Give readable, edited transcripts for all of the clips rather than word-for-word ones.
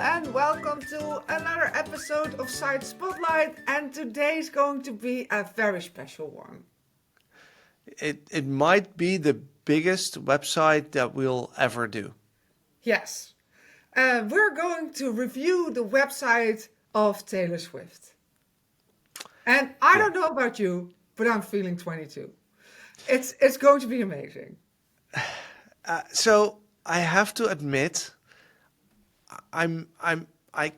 and welcome to another episode of Site Spotlight, and today's going to be a very special one. It might be the biggest website that we'll ever do. Yes, we're going to review the website of Taylor Swift. And I don't know about you, but I'm feeling 22. It's going to be amazing. So I have to admit, I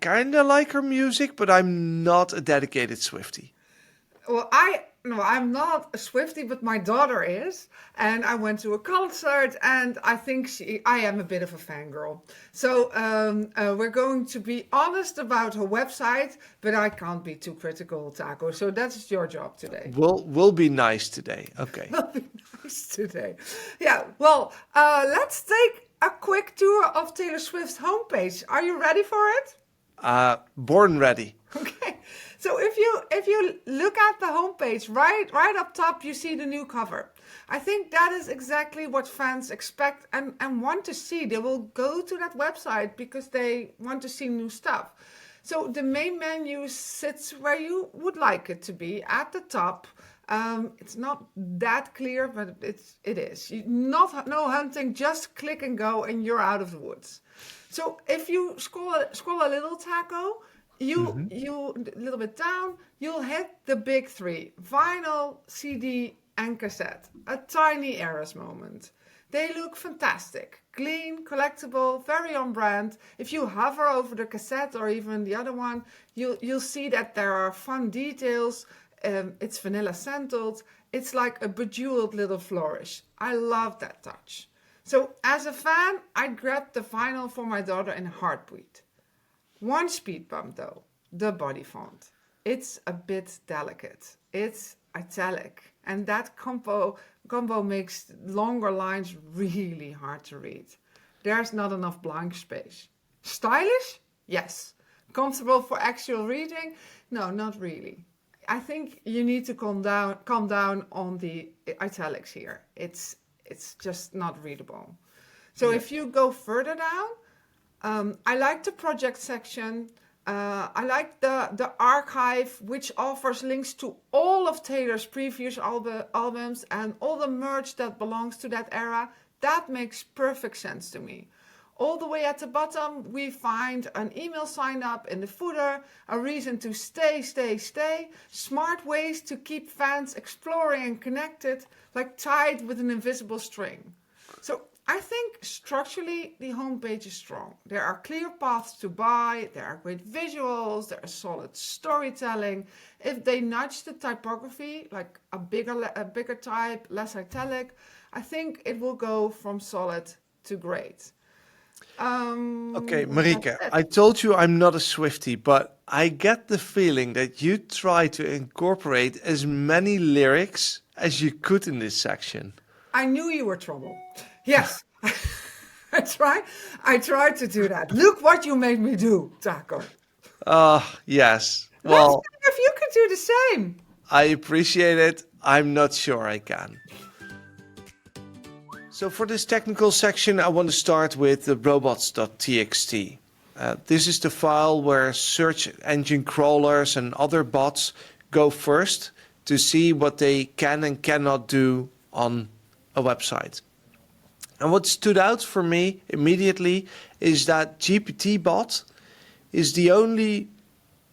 kind of like her music, but I'm not a dedicated Swiftie. Well, I'm not a Swiftie, but my daughter is, and I went to a concert, and I think I am a bit of a fangirl. So we're going to be honest about her website, but I can't be too critical, Taco. So that's your job today. We'll be nice today. Okay. Will be nice today. Yeah. Well, let's take a quick tour of Taylor Swift's homepage. Are you ready for it? Born ready. Okay, so if you look at the homepage, right up top, you see the new cover. I think that is exactly what fans expect and want to see. They will go to that website because they want to see new stuff. So the main menu sits where you would like it to be, at the top. It's not that clear, but it is. No hunting, just click and go, and you're out of the woods. So if you scroll a little, Taco, you a little bit down, you'll hit the big three: vinyl, CD, and cassette. A tiny Eras moment. They look fantastic, clean, collectible, very on brand. If you hover over the cassette or even the other one, you'll see that there are fun details. It's vanilla scented. It's like a bejeweled little flourish. I love that touch. So as a fan, I grabbed the vinyl for my daughter in a heartbeat. One speed bump though, the body font. It's a bit delicate. It's italic, and that combo makes longer lines really hard to read. There's not enough blank space. Stylish? Yes. Comfortable for actual reading? No, not really. I think you need to calm down on the italics here. It's just not readable. So if you go further down, I like the project section. I like the archive, which offers links to all of Taylor's previous albums and all the merch that belongs to that era. That makes perfect sense to me. All the way at the bottom, we find an email sign up in the footer, a reason to stay, smart ways to keep fans exploring and connected, like tied with an invisible string. So I think structurally the homepage is strong. There are clear paths to buy, there are great visuals, there is solid storytelling. If they nudge the typography, like a bigger type, less italic, I think it will go from solid to great. Okay, Marieke, I told you I'm not a Swiftie, but I get the feeling that you try to incorporate as many lyrics as you could in this section. I knew you were trouble. Yes, I tried to do that. Look what you made me do, Taco. Yes. Let's Well, see if you can do the same. I appreciate it. I'm not sure I can. So for this technical section, I want to start with the Robots.txt. This is the file where search engine crawlers and other bots go first to see what they can and cannot do on a website. And what stood out for me immediately is that GPT-bot is the only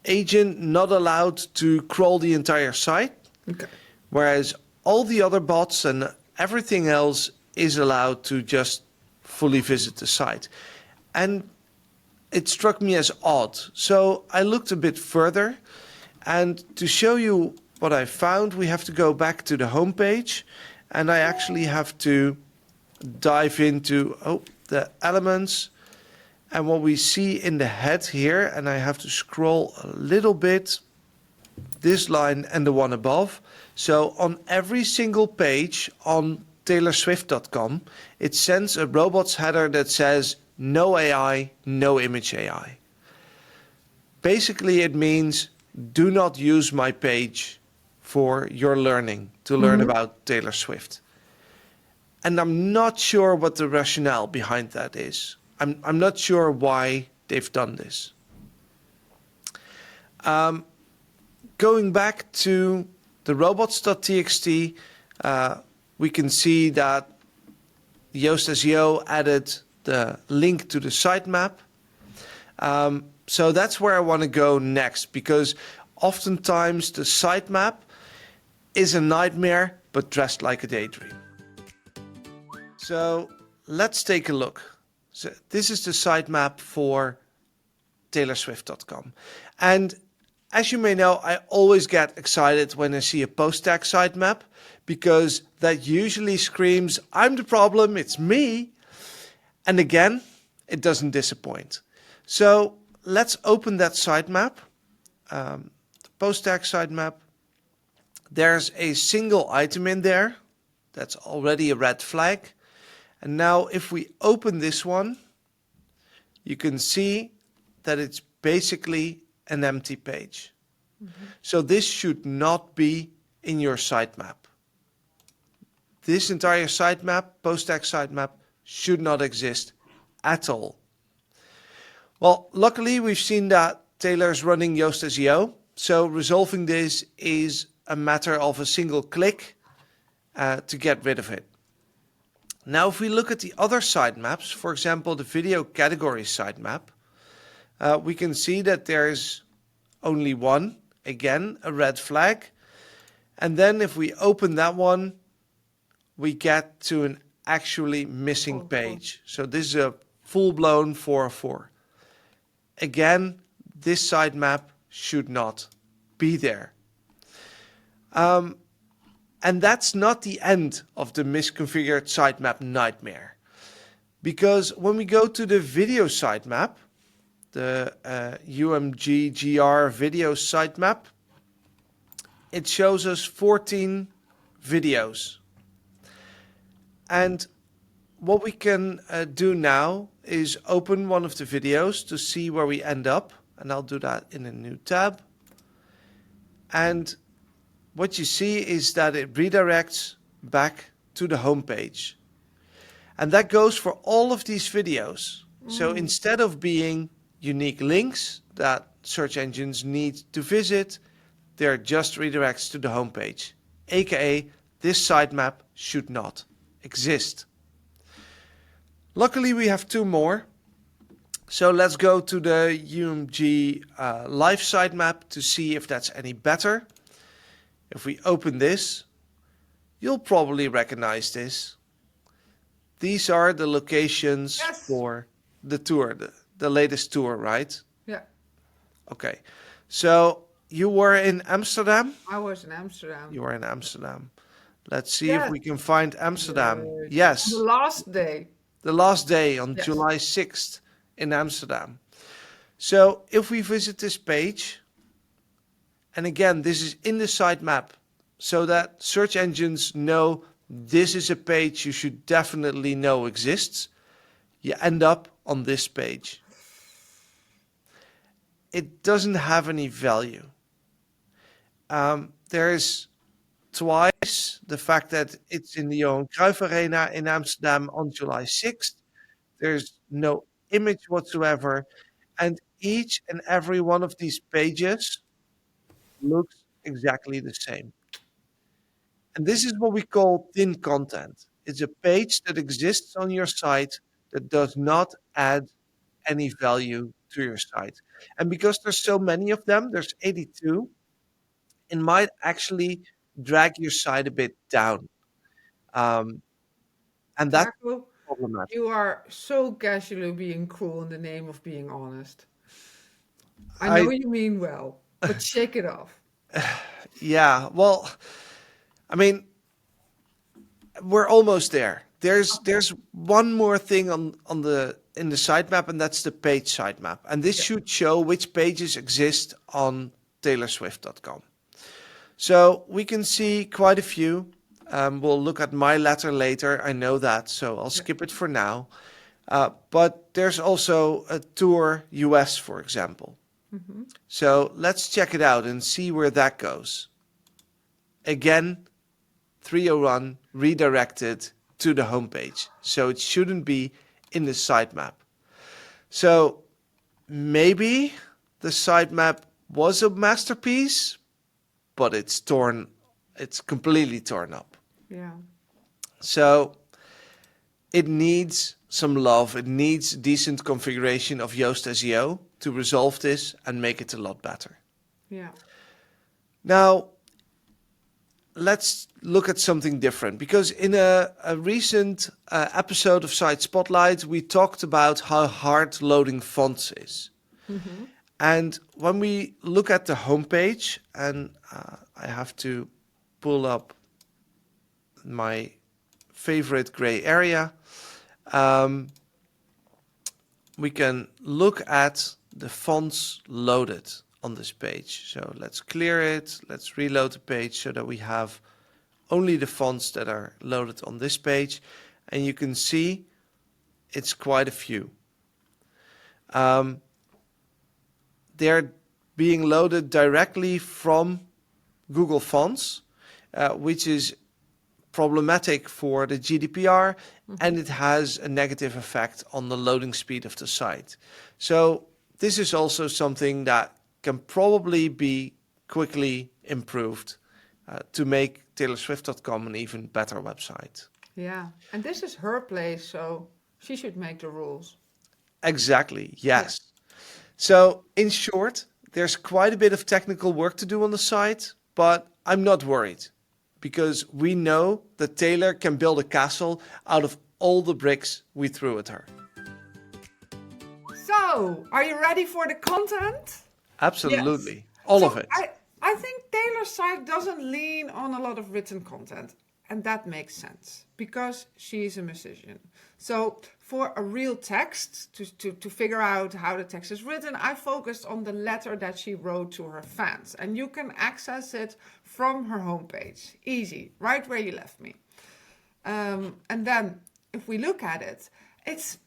agent not allowed to crawl the entire site, whereas all the other bots and everything else is allowed to just fully visit the site. And it struck me as odd. So I looked a bit further, and to show you what I found, we have to go back to the homepage, and I actually have to dive into the elements and what we see in the head here, and I have to scroll a little bit, this line and the one above. So on every single page on taylorswift.com, it sends a robots header that says no AI, no image AI. Basically, it means do not use my page for your learning, to learn about Taylor Swift. And I'm not sure what the rationale behind that is. I'm not sure why they've done this. Going back to the robots.txt, we can see that Yoast SEO added the link to the sitemap. So that's where I want to go next, because oftentimes the sitemap is a nightmare, but dressed like a daydream. So let's take a look. So this is the sitemap for taylorswift.com. And as you may know, I always get excited when I see a post tag sitemap, because that usually screams, I'm the problem, it's me. And again, it doesn't disappoint. So let's open that sitemap, the post tag sitemap. There's a single item in there. That's already a red flag. And now if we open this one, you can see that it's basically an empty page. So this should not be in your sitemap. This entire sitemap, post tag sitemap, should not exist at all. Well, luckily we've seen that Taylor's running Yoast SEO, so resolving this is a matter of a single click to get rid of it. Now, if we look at the other sitemaps, for example, the video category sitemap, we can see that there's only one, again, a red flag. And then if we open that one, we get to an actually missing page. So this is a full-blown 404. Again, this sitemap should not be there. And that's not the end of the misconfigured sitemap nightmare. Because when we go to the video sitemap, the UMG-GR video sitemap, it shows us 14 videos. And what we can do now is open one of the videos to see where we end up. And I'll do that in a new tab. And what you see is that it redirects back to the home page. And that goes for all of these videos. So instead of being unique links that search engines need to visit, they're just redirects to the home page. AKA, this sitemap should not exist. Luckily, we have two more. So let's go to the UMG live sitemap to see if that's any better. If we open this, you'll probably recognize this. These are the locations for the tour, the latest tour, right? Yeah. Okay. So you were in Amsterdam? I was in Amsterdam. You were in Amsterdam. Let's see if we can find Amsterdam. Good. Yes. The last day. The last day on July 6th in Amsterdam. So if we visit this page, and again, this is in the sitemap, so that search engines know this is a page you should definitely know exists, you end up on this page. It doesn't have any value. There's twice the fact that it's in the Johan Cruyff Arena in Amsterdam on July 6th. There's no image whatsoever. And each and every one of these pages looks exactly the same. And this is what we call thin content. It's a page that exists on your site that does not add any value to your site. And because there's so many of them, there's 82, it might actually drag your site a bit down. And that's Marco, problematic. you are so casually being cruel in the name of being honest. I know you mean well, but shake it off. Yeah, well, I mean, we're almost there. There's one more thing in the sitemap, and that's the page sitemap. And this should show which pages exist on taylorswift.com. So we can see quite a few. We'll look at my letter later. I know that, so I'll skip it for now. But there's also a tour US, for example. So let's check it out and see where that goes. Again, 301 redirected to the homepage. So it shouldn't be in the sitemap. So maybe the sitemap was a masterpiece, but it's completely torn up. Yeah. So it needs some love. It needs decent configuration of Yoast SEO to resolve this and make it a lot better. Yeah. Now, let's look at something different, because in a recent episode of Site Spotlight, we talked about how hard loading fonts is. Mm-hmm. And when we look at the homepage, and I have to pull up my favorite gray area, we can look at the fonts loaded on this page. So let's clear it. Let's reload the page so that we have only the fonts that are loaded on this page. And you can see it's quite a few. They're being loaded directly from Google Fonts, which is problematic for the GDPR, and it has a negative effect on the loading speed of the site. So this is also something that can probably be quickly improved to make TaylorSwift.com an even better website. Yeah. And this is her place, so she should make the rules. Exactly, yes. So in short, there's quite a bit of technical work to do on the site, but I'm not worried, because we know that Taylor can build a castle out of all the bricks we threw at her. So, are you ready for the content? Absolutely. Yes. All So of it. I think Taylor's site doesn't lean on a lot of written content. And that makes sense because she's a musician. So for a real text, to figure out how the text is written, I focused on the letter that she wrote to her fans. And you can access it from her homepage. Easy, right where you left me. And then if we look at it, it's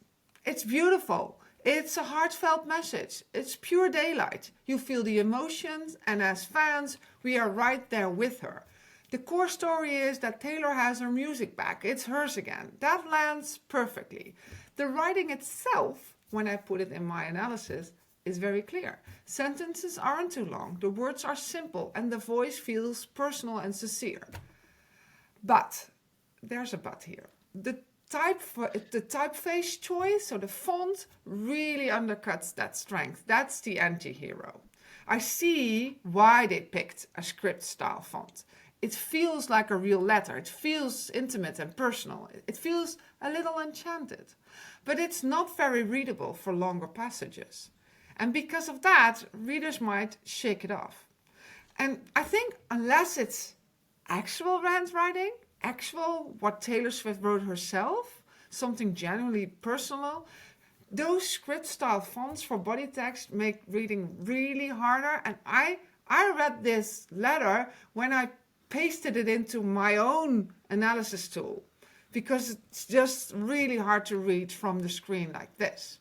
beautiful. It's a heartfelt message. It's pure daylight. You feel the emotions, and as fans, we are right there with her. The core story is that Taylor has her music back. It's hers again. That lands perfectly. The writing itself, when I put it in my analysis, is very clear. Sentences aren't too long. The words are simple, and the voice feels personal and sincere. But there's a but here. The typeface choice, so the font, really undercuts that strength. That's the anti-hero. I see why they picked a script style font. It feels like a real letter. It feels intimate and personal. It feels a little enchanted. But it's not very readable for longer passages. And because of that, readers might shake it off. And I think unless it's actual handwriting, actual what Taylor Swift wrote herself, something genuinely personal, those script style fonts for body text make reading really harder. And I read this letter when I pasted it into my own analysis tool because it's just really hard to read from the screen like this.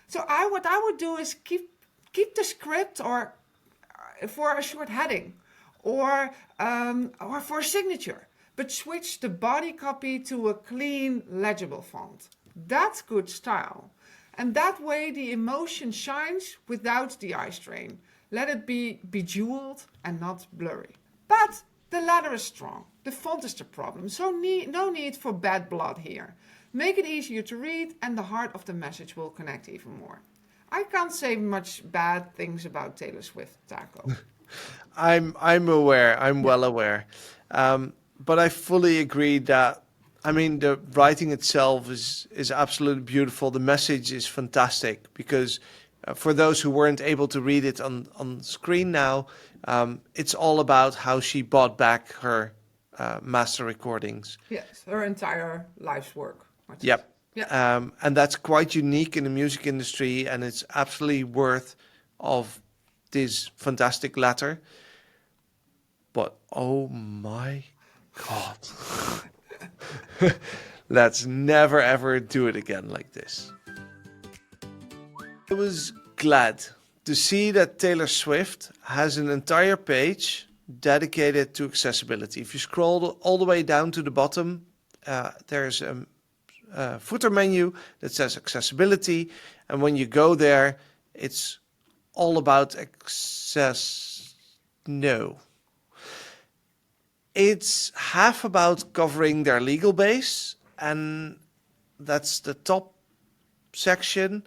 So what I would do is keep the script or for a short heading or for a signature, but switch the body copy to a clean, legible font. That's good style. And that way the emotion shines without the eye strain. Let it be bejeweled and not blurry. But the letter is strong. The font is the problem, so no need for bad blood here. Make it easier to read and the heart of the message will connect even more. I can't say much bad things about Taylor Swift, Taco. I'm aware. I'm well aware. But I fully agree that, I mean, the writing itself is absolutely beautiful. The message is fantastic because for those who weren't able to read it on screen now, it's all about how she bought back her master recordings. Yes, her entire life's work. Yep. Yeah. And that's quite unique in the music industry, and it's absolutely worth of this fantastic letter. But oh my God. Let's never ever do it again like this. I was glad to see that Taylor Swift has an entire page dedicated to accessibility. If you scroll all the way down to the bottom, there's a footer menu that says accessibility. And when you go there, it's all about access. No. It's half about covering their legal base, and that's the top section.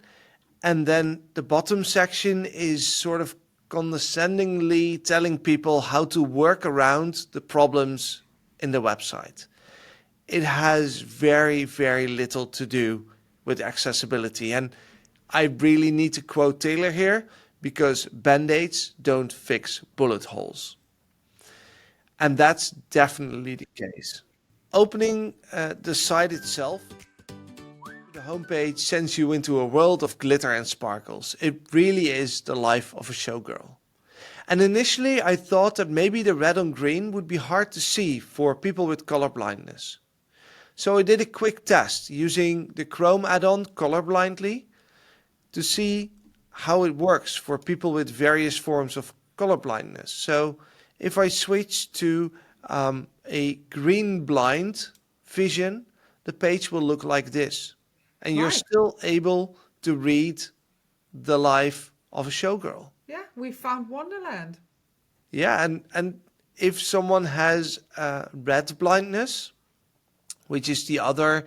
And then the bottom section is sort of condescendingly telling people how to work around the problems in the website. It has very, very little to do with accessibility. And I really need to quote Taylor here, because Band-Aids don't fix bullet holes. And that's definitely the case. Opening the site itself, the homepage sends you into a world of glitter and sparkles. It really is the life of a showgirl. And initially I thought that maybe the red on green would be hard to see for people with color blindness. So I did a quick test using the Chrome add-on Colorblindly to see how it works for people with various forms of color blindness. So if I switch to a green blind vision, the page will look like this. And you're Right. still able to read the life of a showgirl. Yeah, we found Wonderland. Yeah, and if someone has red blindness, which is the other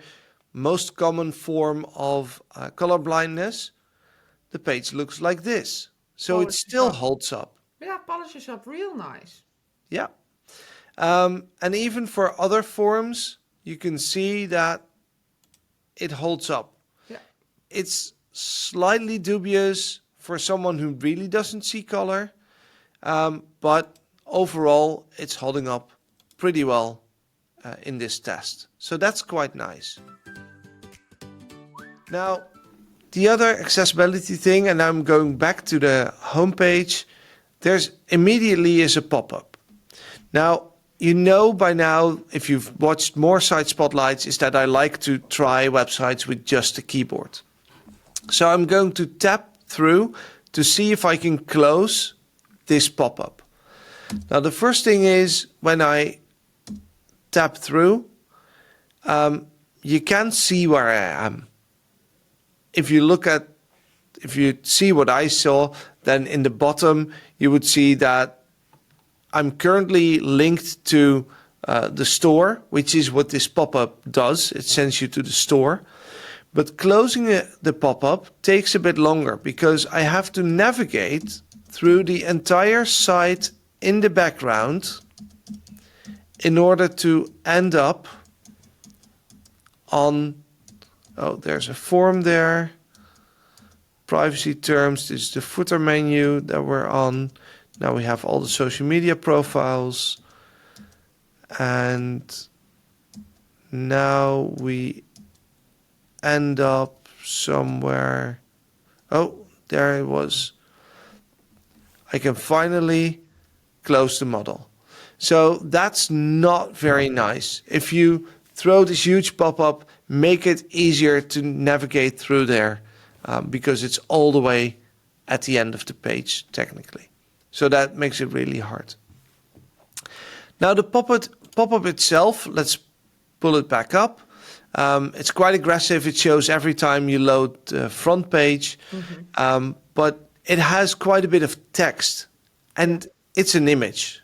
most common form of color blindness, the page looks like this. So it Polishes still up. holds up. Yeah, polishes up real nice. Yeah. And even for other forms, you can see that it holds up. Yeah. It's slightly dubious for someone who really doesn't see color, but overall it's holding up pretty well in this test. So that's quite nice. Now, the other accessibility thing, and I'm going back to the homepage, there's immediately is a pop-up. Now, you know by now, if you've watched more site spotlights, is that I like to try websites with just a keyboard. So I'm going to tap through to see if I can close this pop-up. Now, the first thing is when I tap through, you can't see where I am. If you see what I saw, then in the bottom, you would see that I'm currently linked to the store, which is what this pop-up does. It sends you to the store. But closing the pop-up takes a bit longer because I have to navigate through the entire site in the background in order to end up on, oh, there's a form there. Privacy terms, this is the footer menu that we're on. Now we have all the social media profiles. And now we end up somewhere. Oh, there it was. I can finally close the model. So that's not very nice. If you throw this huge pop-up, make it easier to navigate through there because it's all the way at the end of the page, technically. So that makes it really hard. Now the pop-up itself, let's pull it back up. It's quite aggressive. It shows every time you load the front page, but it has quite a bit of text and it's an image.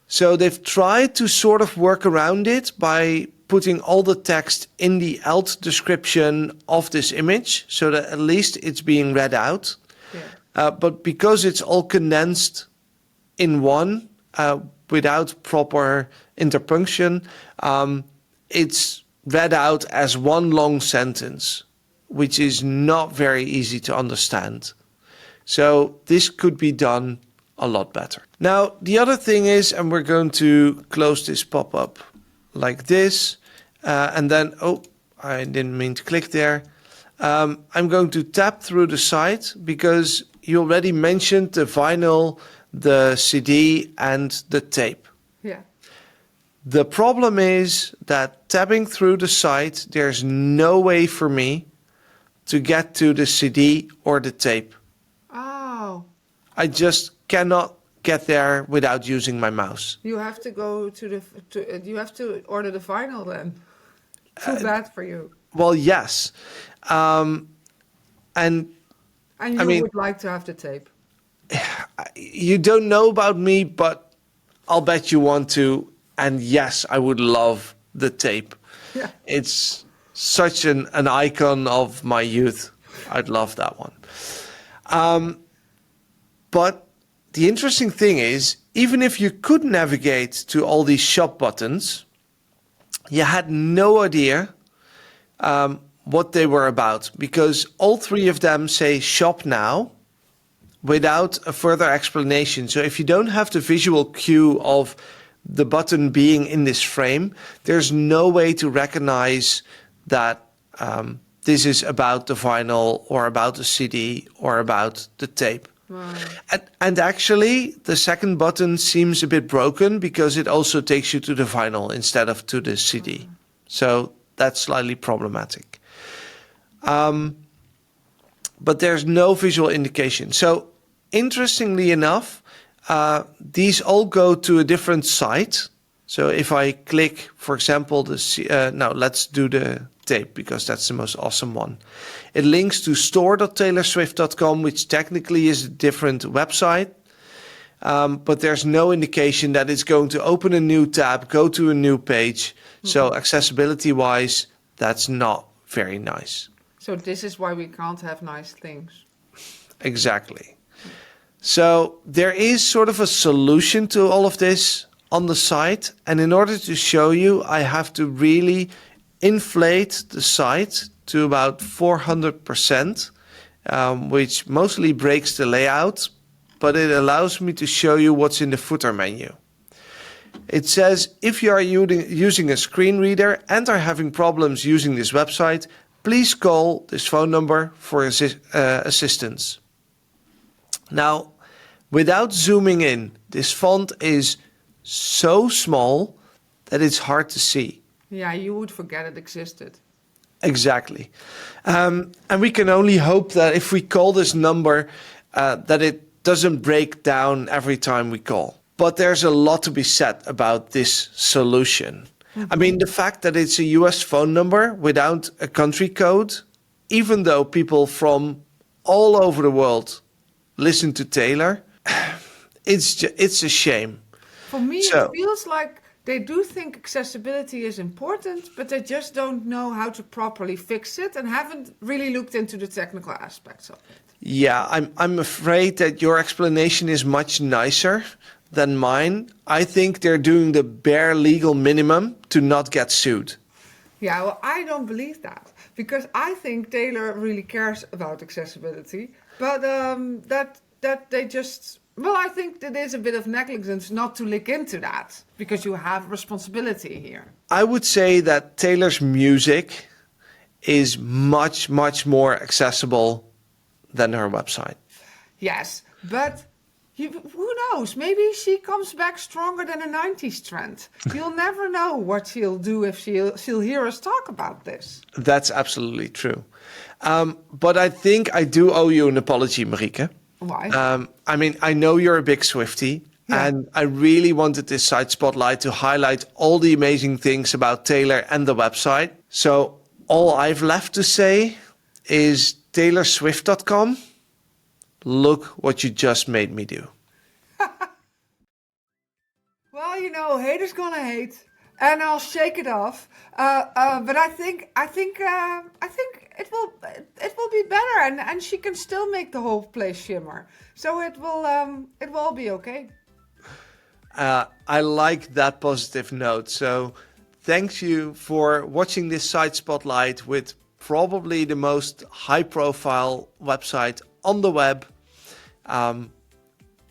So they've tried to sort of work around it by putting all the text in the alt description of this image so that at least it's being read out. Yeah. But because it's all condensed in one without proper interpunction, it's read out as one long sentence, which is not very easy to understand. So this could be done a lot better. Now, the other thing is, and we're going to close this pop-up like this, and then, oh, I didn't mean to click there. I'm going to tap through the site because you already mentioned the vinyl, the CD, and the tape. Yeah. The problem is that tapping through the site, there's no way for me to get to the CD or the tape. Oh. I just cannot get there without using my mouse. You have to go to you have to order the vinyl then. Too bad for you. Well, yes. And And I you mean, would like to have the tape. you don't know about me, but I'll bet you want to. And yes, I would love the tape. Yeah. It's such an icon of my youth. I'd love that one. But the interesting thing is, even if you could navigate to all these shop buttons, you had no idea what they were about, because all three of them say shop now without a further explanation. So if you don't have the visual cue of the button being in this frame, there's no way to recognize that this is about the vinyl or about the CD or about the tape. Wow. And actually, the second button seems a bit broken because it also takes you to the vinyl instead of to the CD. So that's slightly problematic. But there's no visual indication. So interestingly enough, these all go to a different site. So if I click, for example, now let's do the tape because that's the most awesome one. It links to store.taylorswift.com, which technically is a different website. But there's no indication that it's going to open a new tab, go to a new page. So accessibility-wise, that's not very nice. So this is why we can't have nice things. Exactly. So there is sort of a solution to all of this on the site. And in order to show you, I have to really inflate the site to about 400%, which mostly breaks the layout, but it allows me to show you what's in the footer menu. It says, if you are using a screen reader and are having problems using this website, please call this phone number for assistance. Now, without zooming in, this font is so small that it's hard to see. Yeah, you would forget it existed. Exactly. And we can only hope that if we call this number, that it doesn't break down every time we call. But there's a lot to be said about this solution. I mean, the fact that it's a US phone number without a country code, even though people from all over the world listen to Taylor, it's a shame. For me, it feels like they do think accessibility is important, but they just don't know how to properly fix it and haven't really looked into the technical aspects of it. Yeah, I'm afraid that your explanation is much nicer than mine. I think they're doing the bare legal minimum to not get sued. Yeah, well, I don't believe that, because I think Taylor really cares about accessibility, but that they just... Well, I think that there's a bit of negligence not to look into that, because you have responsibility here. I would say that Taylor's music is much, much more accessible than her website. Yes, but who knows? Maybe she comes back stronger than a 90s trend. You'll never know what she'll do if she'll hear us talk about this. That's absolutely true. But I think I do owe you an apology, Marieke. Why? I mean, I know you're a big Swiftie, and I really wanted this site spotlight to highlight all the amazing things about Taylor and the website. So all I've left to say is taylorswift.com. Look what you just made me do. Well, you know, haters gonna hate, and I'll shake it off. But I think it will be better, and she can still make the whole place shimmer. So it will all be okay. I like that positive note. So thank you for watching this site spotlight with probably the most high-profile website on the web. And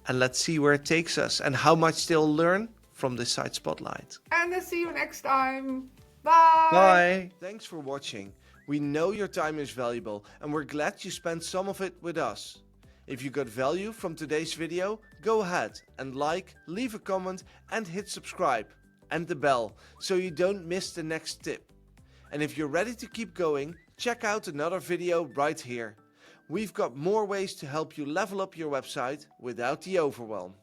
let's see where it takes us and how much they'll learn from this site spotlight. And I'll see you next time. Bye. Bye. Thanks for watching. We know your time is valuable and we're glad you spent some of it with us. If you got value from today's video, go ahead and like, leave a comment and hit subscribe and the bell so you don't miss the next tip. And if you're ready to keep going, check out another video right here. We've got more ways to help you level up your website without the overwhelm.